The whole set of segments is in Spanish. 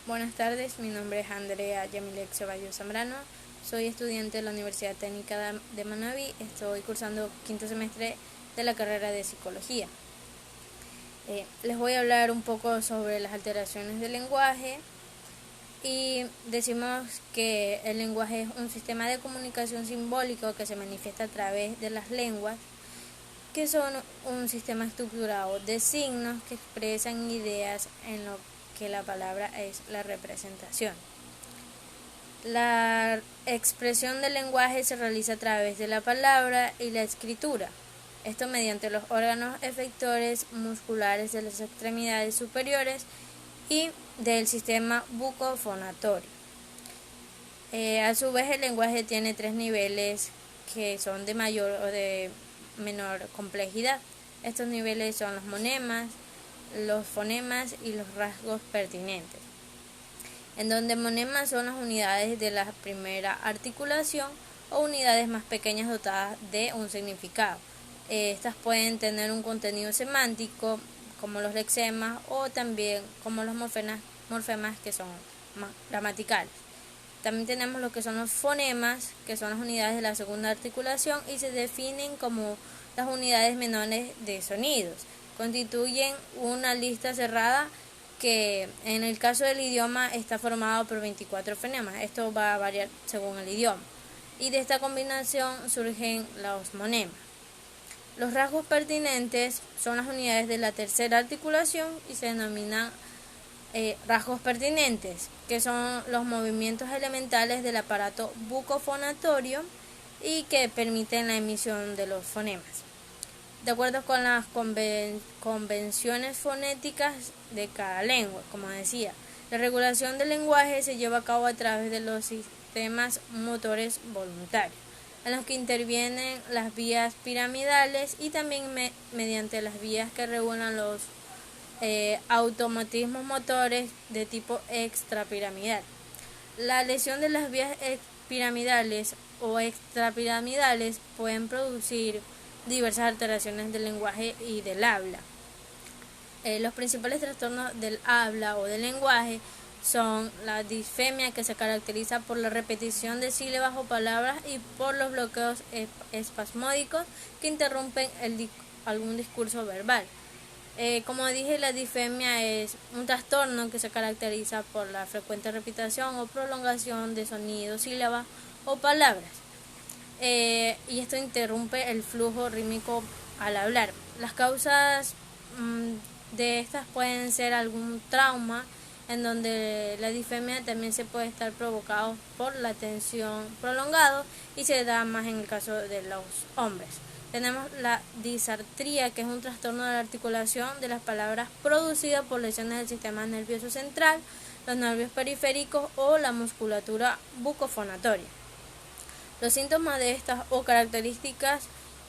Buenas tardes, mi nombre es Andrea Yamilek Ceballos Zambrano, soy estudiante de la Universidad Técnica de Manabí, estoy cursando quinto semestre de la carrera de Psicología. Les voy a hablar un poco sobre las alteraciones del lenguaje y decimos que el lenguaje es un sistema de comunicación simbólico que se manifiesta a través de las lenguas, que son un sistema estructurado de signos que expresan ideas en lo que la palabra es la representación. La expresión del lenguaje se realiza a través de la palabra y la escritura, esto mediante los órganos efectores musculares de las extremidades superiores y del sistema bucofonatorio. A su vez, el lenguaje tiene tres niveles que son de mayor o de menor complejidad. Estos niveles son los monemas, los fonemas y los rasgos pertinentes, en donde monemas son las unidades de la primera articulación o unidades más pequeñas dotadas de un significado. Estas pueden tener un contenido semántico, como los lexemas, o también como los morfemas que son gramaticales. También tenemos lo que son los fonemas, que son las unidades de la segunda articulación y se definen como las unidades menores de sonidos. Constituyen una lista cerrada que en el caso del idioma está formado por 24 fonemas. Esto va a variar según el idioma. Y de esta combinación surgen los monemas. Los rasgos pertinentes son las unidades de la tercera articulación y se denominan rasgos pertinentes, que son los movimientos elementales del aparato bucofonatorio y que permiten la emisión de los fonemas. De acuerdo con las convenciones fonéticas de cada lengua, como decía, la regulación del lenguaje se lleva a cabo a través de los sistemas motores voluntarios, en los que intervienen las vías piramidales y también mediante las vías que regulan los automatismos motores de tipo extrapiramidal. La lesión de las vías piramidales o extrapiramidales pueden producir diversas alteraciones del lenguaje y del habla. Los principales trastornos del habla o del lenguaje son la disfemia, que se caracteriza por la repetición de sílabas o palabras y por los bloqueos espasmódicos que interrumpen algún discurso verbal. Como dije, la disfemia es un trastorno que se caracteriza por la frecuente repetición o prolongación de sonidos, sílabas o palabras. Y esto interrumpe el flujo rítmico al hablar. Las causas de estas pueden ser algún trauma, en donde la disfemia también se puede estar provocado por la tensión prolongada y se da más en el caso de los hombres. Tenemos la disartría, que es un trastorno de la articulación de las palabras producida por lesiones del sistema nervioso central, los nervios periféricos o la musculatura bucofonatoria. Los síntomas de estas o características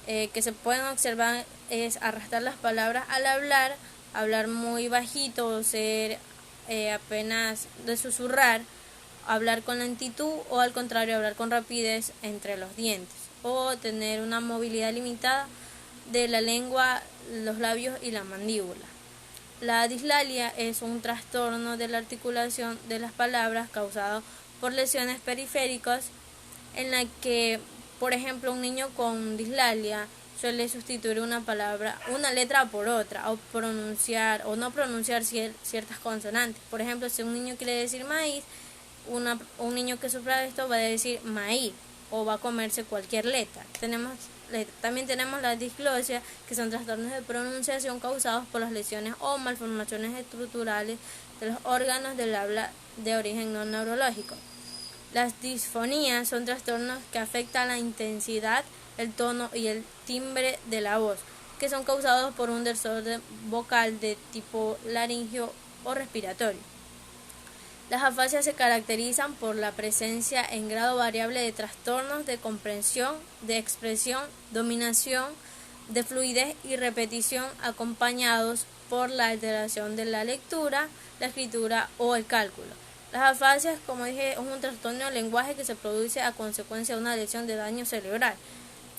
que se pueden observar es arrastrar las palabras al hablar, hablar muy bajito o ser apenas de susurrar, hablar con lentitud o al contrario hablar con rapidez entre los dientes, o tener una movilidad limitada de la lengua, los labios y la mandíbula. La dislalia es un trastorno de la articulación de las palabras causado por lesiones periféricas, en la que, por ejemplo, un niño con dislalia suele sustituir una letra por otra, o pronunciar o no pronunciar ciertas consonantes. Por ejemplo, si un niño quiere decir maíz, un niño que sufra de esto va a decir maíz, o va a comerse cualquier letra. También tenemos la disglosia, que son trastornos de pronunciación causados por las lesiones o malformaciones estructurales de los órganos del habla de origen no neurológico. Las disfonías son trastornos que afectan la intensidad, el tono y el timbre de la voz, que son causados por un desorden vocal de tipo laringio o respiratorio. Las afasias se caracterizan por la presencia en grado variable de trastornos de comprensión, de expresión, dominación, de fluidez y repetición, acompañados por la alteración de la lectura, la escritura o el cálculo. Las afasias, como dije, es un trastorno del lenguaje que se produce a consecuencia de una lesión de daño cerebral.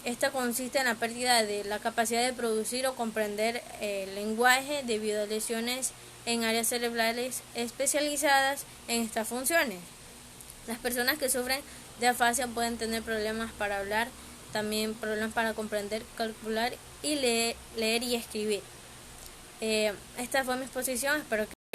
Esta consiste en la pérdida de la capacidad de producir o comprender el lenguaje debido a lesiones en áreas cerebrales especializadas en estas funciones. Las personas que sufren de afasia pueden tener problemas para hablar, también problemas para comprender, calcular y leer y escribir. Esta fue mi exposición, espero que